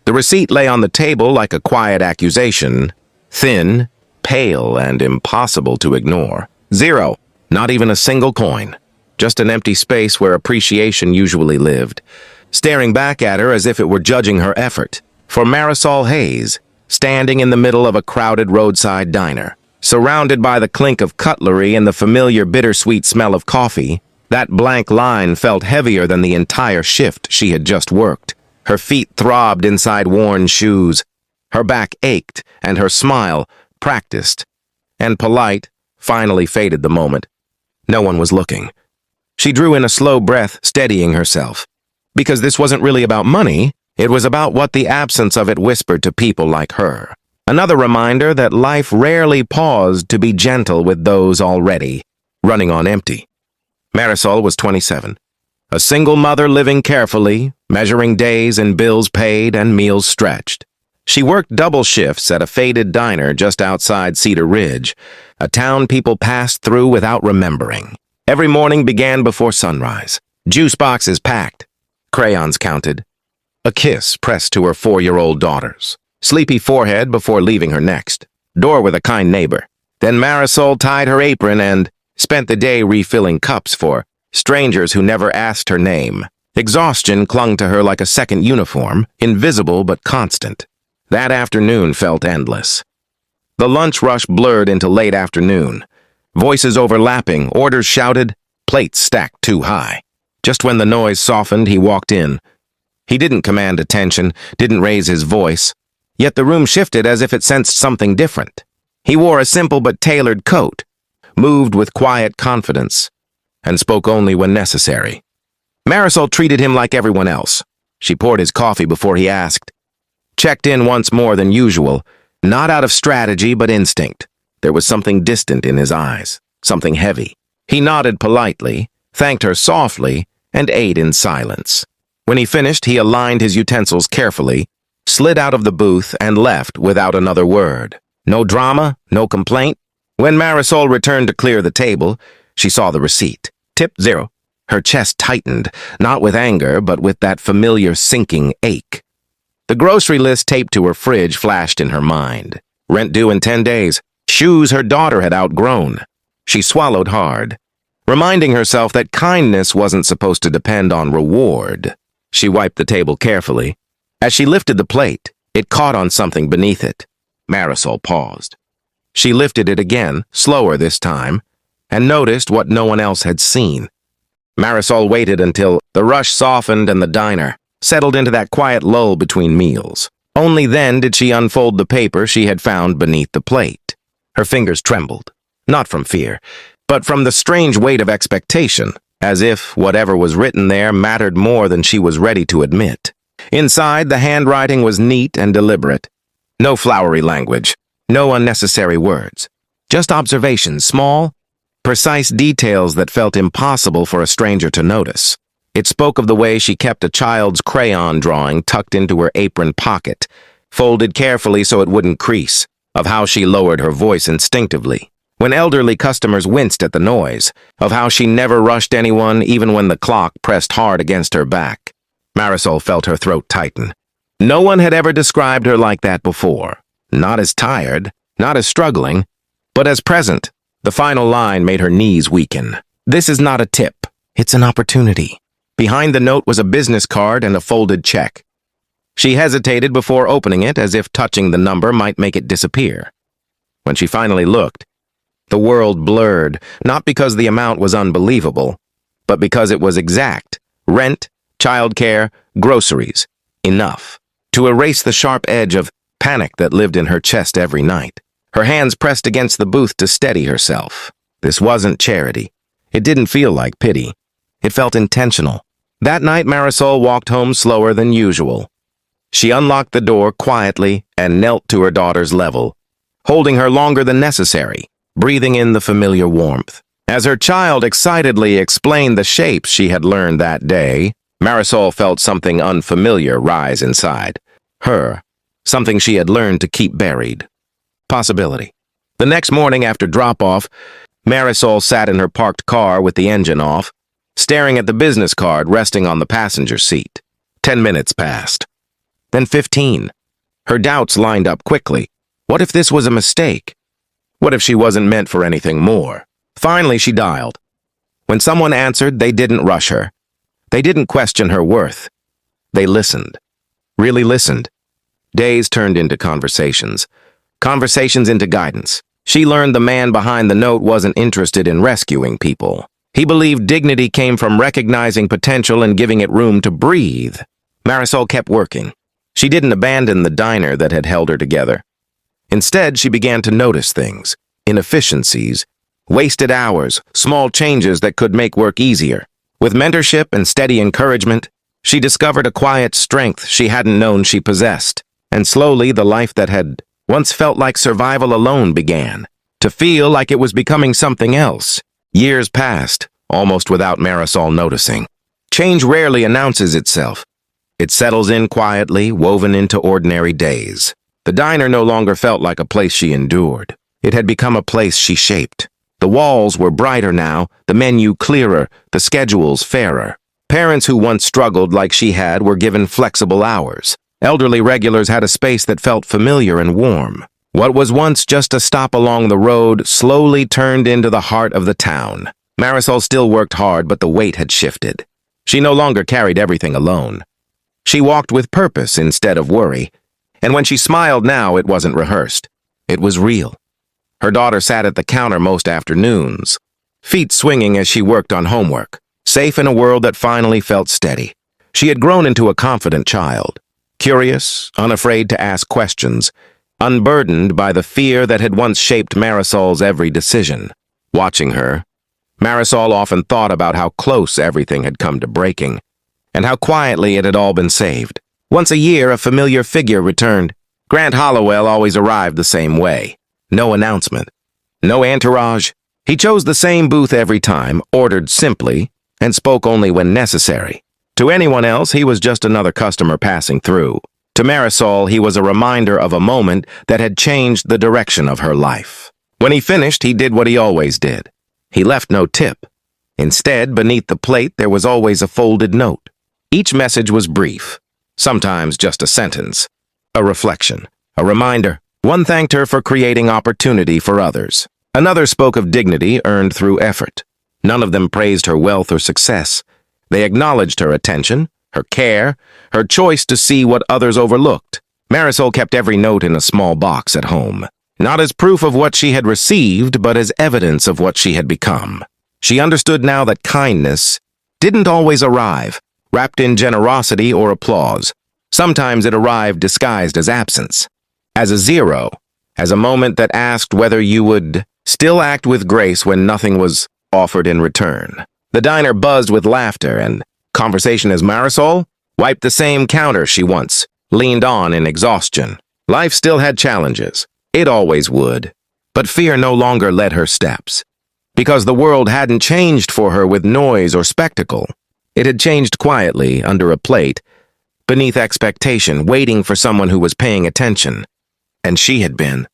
The receipt lay on the table like a quiet accusation, thin, pale, and impossible to ignore. Zero, not even a single coin. Just an empty space where appreciation usually lived, staring back at her as if it were judging her effort. For Marisol Hayes, standing in the middle of a crowded roadside diner, surrounded by the clink of cutlery and the familiar bittersweet smell of coffee, that blank line felt heavier than the entire shift she had just worked. Her feet throbbed inside worn shoes. Her back ached, and her smile, practiced and polite, finally faded the moment. No one was looking. She drew in a slow breath, steadying herself. Because this wasn't really about money, it was about what the absence of it whispered to people like her. Another reminder that life rarely paused to be gentle with those already running on empty. Marisol was 27. A single mother living carefully, measuring days and bills paid and meals stretched. She worked double shifts at a faded diner just outside Cedar Ridge, a town people passed through without remembering. Every morning began before sunrise. Juice boxes packed, crayons counted, a kiss pressed to her 4-year-old daughters, sleepy forehead before leaving her next, door with a kind neighbor. Then Marisol tied her apron and spent the day refilling cups for strangers who never asked her name. Exhaustion clung to her like a second uniform, invisible but constant. That afternoon felt endless. The lunch rush blurred into late afternoon. Voices overlapping, orders shouted, plates stacked too high. Just when the noise softened, he walked in. He didn't command attention, didn't raise his voice. Yet the room shifted as if it sensed something different. He wore a simple but tailored coat, moved with quiet confidence, and spoke only when necessary. Marisol treated him like everyone else. She poured his coffee before he asked. Checked in once more than usual, not out of strategy but instinct. There was something distant in his eyes, something heavy. He nodded politely, thanked her softly, and ate in silence. When he finished, he aligned his utensils carefully, slid out of the booth, and left without another word. No drama, no complaint. When Marisol returned to clear the table, she saw the receipt. Tip 0. Her chest tightened, not with anger, but with that familiar sinking ache. The grocery list taped to her fridge flashed in her mind. Rent due in 10 days. Shoes her daughter had outgrown. She swallowed hard, reminding herself that kindness wasn't supposed to depend on reward. She wiped the table carefully. As she lifted the plate, it caught on something beneath it. Marisol paused. She lifted it again, slower this time, and noticed what no one else had seen. Marisol waited until the rush softened and the diner settled into that quiet lull between meals. Only then did she unfold the paper she had found beneath the plate. Her fingers trembled, not from fear, but from the strange weight of expectation, as if whatever was written there mattered more than she was ready to admit. Inside, the handwriting was neat and deliberate. No flowery language, no unnecessary words. Just observations, small, precise details that felt impossible for a stranger to notice. It spoke of the way she kept a child's crayon drawing tucked into her apron pocket, folded carefully so it wouldn't crease, of how she lowered her voice instinctively when elderly customers winced at the noise, of how she never rushed anyone even when the clock pressed hard against her back. Marisol felt her throat tighten. No one had ever described her like that before. Not as tired, not as struggling, but as present. The final line made her knees weaken. This is not a tip. It's an opportunity. Behind the note was a business card and a folded check. She hesitated before opening it as if touching the number might make it disappear. When she finally looked, the world blurred, not because the amount was unbelievable, but because it was exact. Rent, childcare, groceries. Enough to erase the sharp edge of panic that lived in her chest every night. Her hands pressed against the booth to steady herself. This wasn't charity. It didn't feel like pity. It felt intentional. That night, Marisol walked home slower than usual. She unlocked the door quietly and knelt to her daughter's level, holding her longer than necessary, breathing in the familiar warmth. As her child excitedly explained the shapes she had learned that day, Marisol felt something unfamiliar rise inside her, something she had learned to keep buried. Possibility. The next morning after drop-off, Marisol sat in her parked car with the engine off, staring at the business card resting on the passenger seat. 10 minutes passed. then 15. Her doubts lined up quickly. What if this was a mistake? What if she wasn't meant for anything more? Finally, she dialed. When someone answered, they didn't rush her. They didn't question her worth. They listened. Really listened. Days turned into conversations. Conversations into guidance. She learned the man behind the note wasn't interested in rescuing people. He believed dignity came from recognizing potential and giving it room to breathe. Marisol kept working. She didn't abandon the diner that had held her together. Instead, she began to notice things, inefficiencies, wasted hours, small changes that could make work easier. With mentorship and steady encouragement, she discovered a quiet strength she hadn't known she possessed. And slowly, the life that had once felt like survival alone began to feel like it was becoming something else. Years passed, almost without Marisol noticing. Change rarely announces itself. It settles in quietly, woven into ordinary days. The diner no longer felt like a place she endured. It had become a place she shaped. The walls were brighter now, the menu clearer, the schedules fairer. Parents who once struggled like she had were given flexible hours. Elderly regulars had a space that felt familiar and warm. What was once just a stop along the road slowly turned into the heart of the town. Marisol still worked hard, but the weight had shifted. She no longer carried everything alone. She walked with purpose instead of worry, and when she smiled now, it wasn't rehearsed. It was real. Her daughter sat at the counter most afternoons, feet swinging as she worked on homework, safe in a world that finally felt steady. She had grown into a confident child, curious, unafraid to ask questions, unburdened by the fear that had once shaped Marisol's every decision. Watching her, Marisol often thought about how close everything had come to breaking, and how quietly it had all been saved. Once a year, a familiar figure returned. Grant Hollowell always arrived the same way. No announcement. No entourage. He chose the same booth every time, ordered simply, and spoke only when necessary. To anyone else, he was just another customer passing through. To Marisol, he was a reminder of a moment that had changed the direction of her life. When he finished, he did what he always did. He left no tip. Instead, beneath the plate, there was always a folded note. Each message was brief, sometimes just a sentence, a reflection, a reminder. One thanked her for creating opportunity for others. Another spoke of dignity earned through effort. None of them praised her wealth or success. They acknowledged her attention, her care, her choice to see what others overlooked. Marisol kept every note in a small box at home, not as proof of what she had received, but as evidence of what she had become. She understood now that kindness didn't always arrive, wrapped in generosity or applause. Sometimes it arrived disguised as absence, as a zero, as a moment that asked whether you would still act with grace when nothing was offered in return. The diner buzzed with laughter and conversation as Marisol wiped the same counter she once leaned on in exhaustion. Life still had challenges. It always would. But fear no longer led her steps. Because the world hadn't changed for her with noise or spectacle. It had changed quietly, under a plate, beneath expectation, waiting for someone who was paying attention. And she had been.